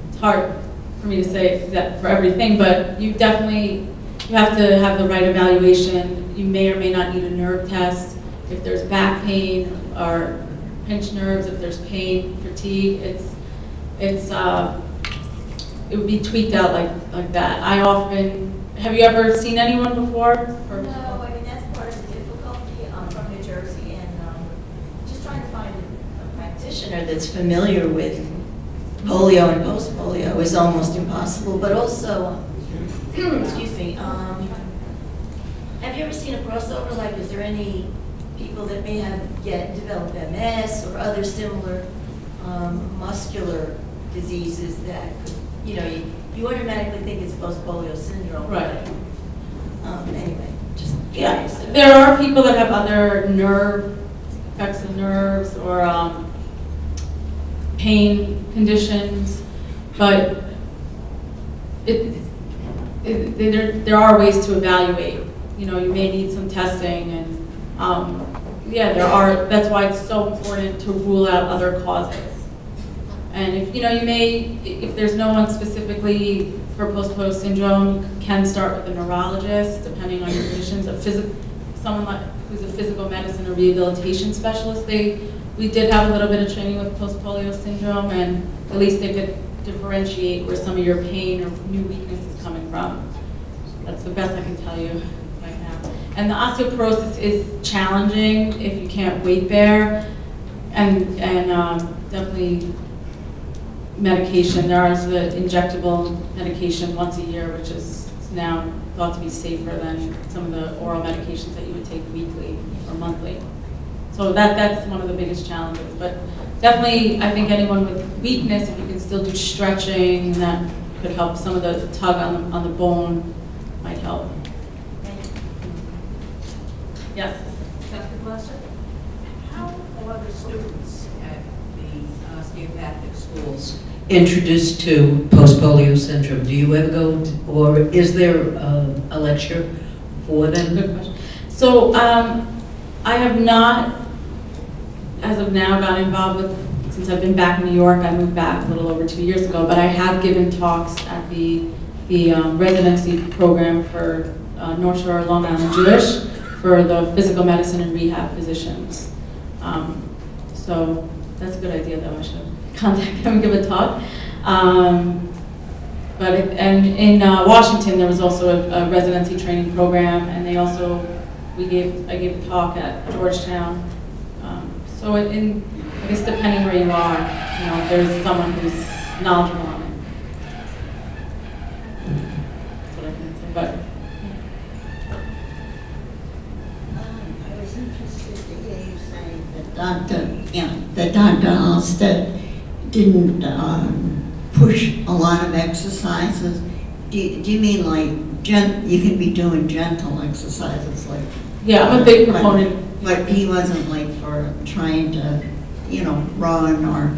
it's hard for me to say that for everything, but you have to have the right evaluation. You may or may not need a nerve test. If there's back pain or pinched nerves, if there's pain, fatigue, it would be tweaked out like that. Have you ever seen anyone before? No, I mean, that's part of the difficulty. I'm from New Jersey, and just trying to find a Practitioner that's familiar with polio and post-polio is almost impossible, but also, excuse me, have you ever seen a crossover? Like, is there any people that may have developed MS or other similar muscular diseases that could, you know, you automatically think it's post-polio syndrome. Right. But, anyway, just yeah. There are people that have other effects of nerves or pain conditions, but there are ways to evaluate. You know, you may need some testing, and yeah, that's why it's so important to rule out other causes. And if if there's no one specifically for post-polio syndrome, you can start with a neurologist, depending on your conditions. Someone who's a physical medicine or rehabilitation specialist. We did have a little bit of training with post-polio syndrome, and at least they could differentiate where some of your pain or new weakness is coming from. That's the best I can tell you right now. And the osteoporosis is challenging if you can't weight bear, and definitely medication. There is the injectable medication once a year, which is now thought to be safer than some of the oral medications that you would take weekly or monthly. So that's one of the biggest challenges. But definitely, I think anyone with weakness, if you can still do stretching, that could help. Some of the tug on the bone might help. Yes? Second question. How are the students at the osteopathic schools introduced to post-polio syndrome? Do you ever go to, or is there a lecture for them? Good question. So I have not, as of now, gotten involved with, since I've been back in New York. I moved back a little over 2 years ago, but I have given talks at the residency program for North Shore, Long Island Jewish, for the physical medicine and rehab physicians. So that's a good idea, though. I should contact them and give a talk. And in Washington, there was also a residency training program, and I gave a talk at Georgetown. So I guess depending where you are, if there's someone who's knowledgeable on it. That's what I can say. But I was interested to hear you say that Dr. Halstead didn't push a lot of exercises. Do you mean like you can be doing gentle exercises like. Yeah, I'm a big proponent. But he wasn't like for trying to, you know, run or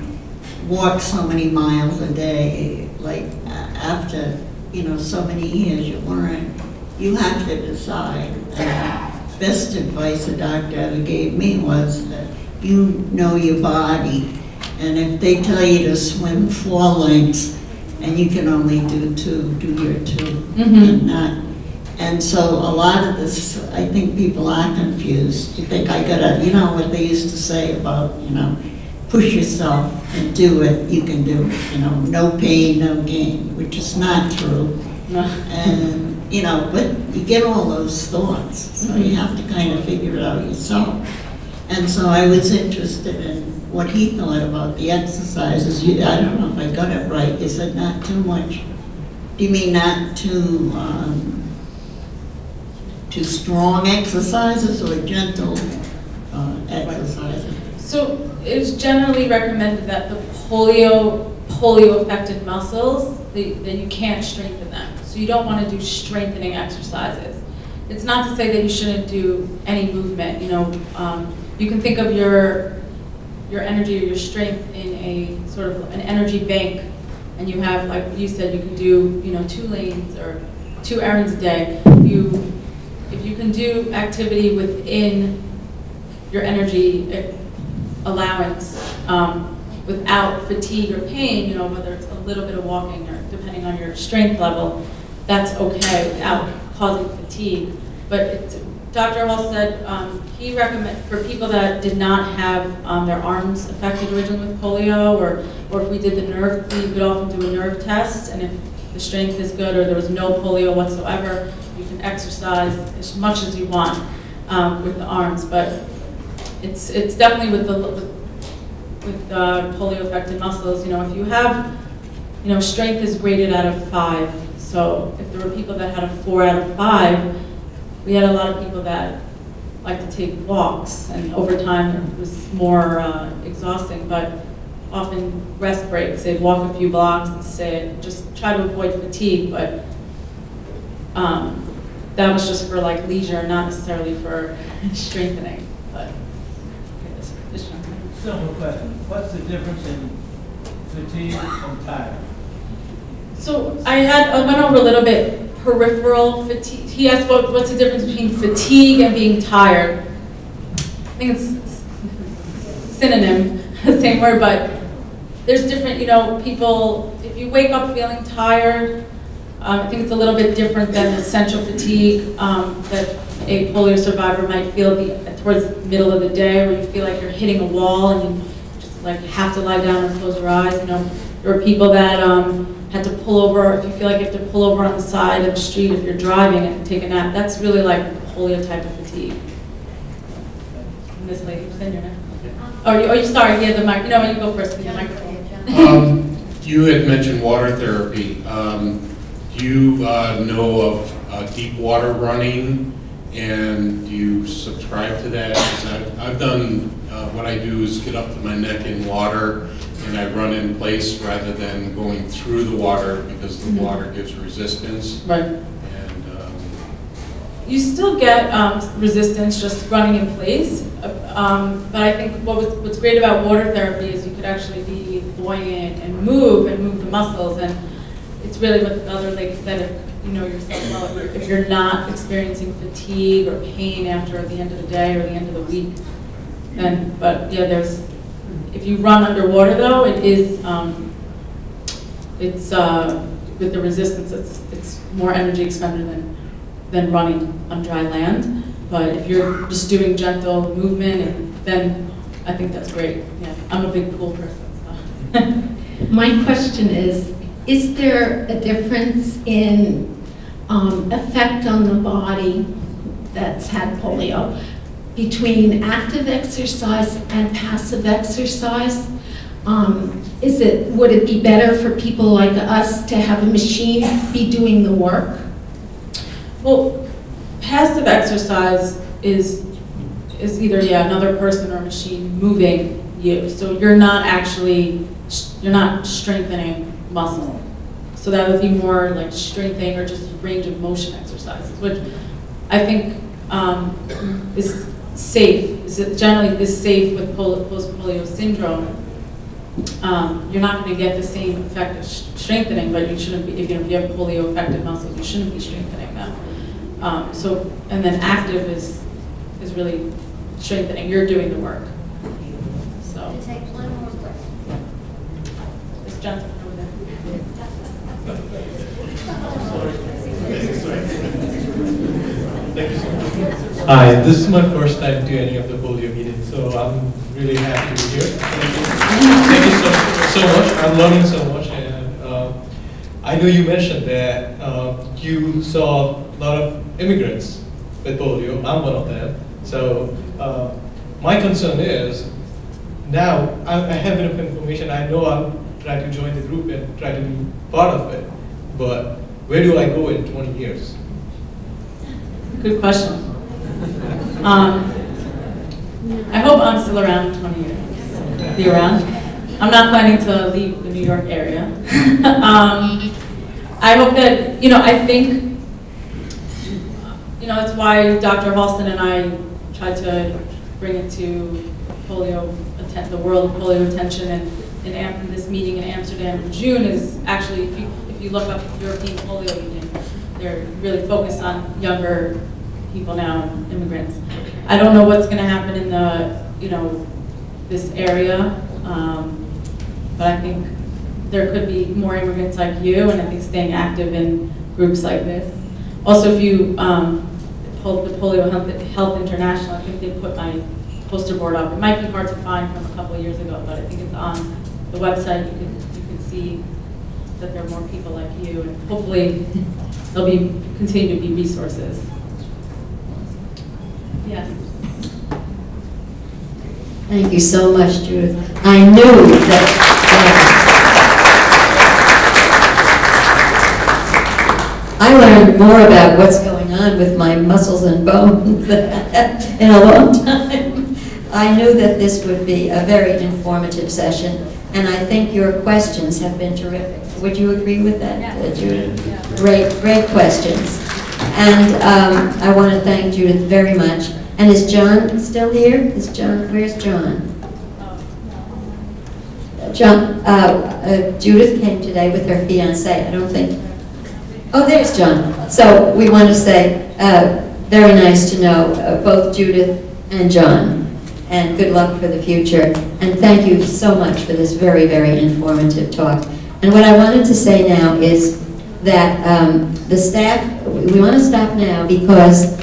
walk so many miles a day. Like after, you know, so many years, you learn, you have to decide. And best advice a doctor ever gave me was that you know your body, and if they tell you to swim 4 lengths and you can only do 2, do your 2, and not. And so a lot of this, I think people are confused. You think I gotta, you know what they used to say about, you know, push yourself and do it, you can do it, you know, no pain, no gain, which is not true. And, you know, but you get all those thoughts, so you have to kind of figure it out yourself. And so I was interested in what he thought about the exercises. I don't know if I got it right. You said not too much. Do you mean not too strong exercises or gentle exercises? So it's generally recommended that the polio affected muscles, that you can't strengthen them. So you don't want to do strengthening exercises. It's not to say that you shouldn't do any movement. You know, you can think of your energy or your strength in a sort of an energy bank, and you have, like you said, you can do, you know, 2 lanes or 2 errands a day. If you can do activity within your energy allowance without fatigue or pain, you know, whether it's a little bit of walking or depending on your strength level, that's okay without causing fatigue. But Dr. Halstead, he recommends for people that did not have their arms affected originally with polio, or if we did the nerve, we would often do a nerve test, and if the strength is good or there was no polio whatsoever, you can exercise as much as you want with the arms. But it's definitely with polio affected muscles. You know, if you have, you know, strength is graded out of 5. So if there were people that had a 4 out of 5, we had a lot of people that like to take walks, and over time it was more exhausting, but often rest breaks. They'd walk a few blocks and sit, just try to avoid fatigue, but that was just for like leisure, not necessarily for strengthening. But simple question. What's the difference in fatigue and tired? So I went over a little bit peripheral fatigue. He asked what's the difference between fatigue and being tired. I think it's synonym, the same word, but there's different, you know, people, if you wake up feeling tired, I think it's a little bit different than the central fatigue that a polio survivor might feel towards the middle of the day, where you feel like you're hitting a wall and you just like have to lie down and close your eyes. You know, there are people that had to pull over, if you feel like you have to pull over on the side of the street if you're driving and take a nap. That's really like polio type of fatigue. And this lady, who's in your name? Oh, you sorry, yeah, the mic. No, you go first. The microphone. You had mentioned water therapy. Do you know of deep water running, and do you subscribe to that? Because I've done, what I do is get up to my neck in water, and I run in place rather than going through the water, because the water gives resistance. Right. And you still get resistance just running in place, but I think what's great about water therapy is you could actually be buoyant and move the muscles, and it's really what the other lady said, if you know yourself well, if you're not experiencing fatigue or pain after the end of the day or the end of the week, then, but yeah, if you run underwater though, it is, with the resistance, it's more energy expended than running on dry land. But if you're just doing gentle movement, then I think that's great. Yeah, I'm a big pool person. So. My question is there a difference in effect on the body that's had polio between active exercise and passive exercise? Would it be better for people like us to have a machine be doing the work? Well, passive exercise is either another person or a machine moving you. So you're not strengthening muscle. So that would be more like strengthening or just range of motion exercises, which I think is safe. Generally is safe with post-polio syndrome. You're not going to get the same effect of strengthening, but you shouldn't be, if you have polio-affected muscles, you shouldn't be strengthening them. And then active is really strengthening. You're doing the work. So. To take one more question. It's Johnson over there. Hi, this is my first time to any of the polio meetings, so I'm really happy to be here. Thank you so much. I'm learning so much, and I know you mentioned that you saw a lot of immigrants with polio. I'm one of them. So my concern is, now I have enough information. I know I'll try to join the group and try to be part of it, but where do I go in 20 years? Good question. I hope I'm still around in 20 years. Be around. I'm not planning to leave the New York area. I hope that, I think, it's why Dr. Halstead and I tried to bring it to polio, the world of polio attention, and in this meeting in Amsterdam in June is actually, if you look up European Polio Union, they're really focused on younger people now, immigrants. I don't know what's going to happen in the, this area, but I think there could be more immigrants like you, and I think staying active in groups like this. Also, if you pull the Polio Health International, I think they put my poster board up. It might be hard to find from a couple of years ago, but I think it's on the website. You can see that there are more people like you, and hopefully there'll continue to be resources. Yes. Thank you so much, Judith. I knew that I learned more about what's going on with my muscles and bones in a long time. I knew that this would be a very informative session, and I think your questions have been terrific. Would you agree with that, yes. Judith? Yeah. Great questions. And I want to thank Judith very much. And is John still here? Where's John? Judith came today with her fiancé. I don't think. Oh, there's John. So we want to say very nice to know both Judith and John. And good luck for the future. And thank you so much for this very, very informative talk. And what I wanted to say now is that the staff, we want to stop now because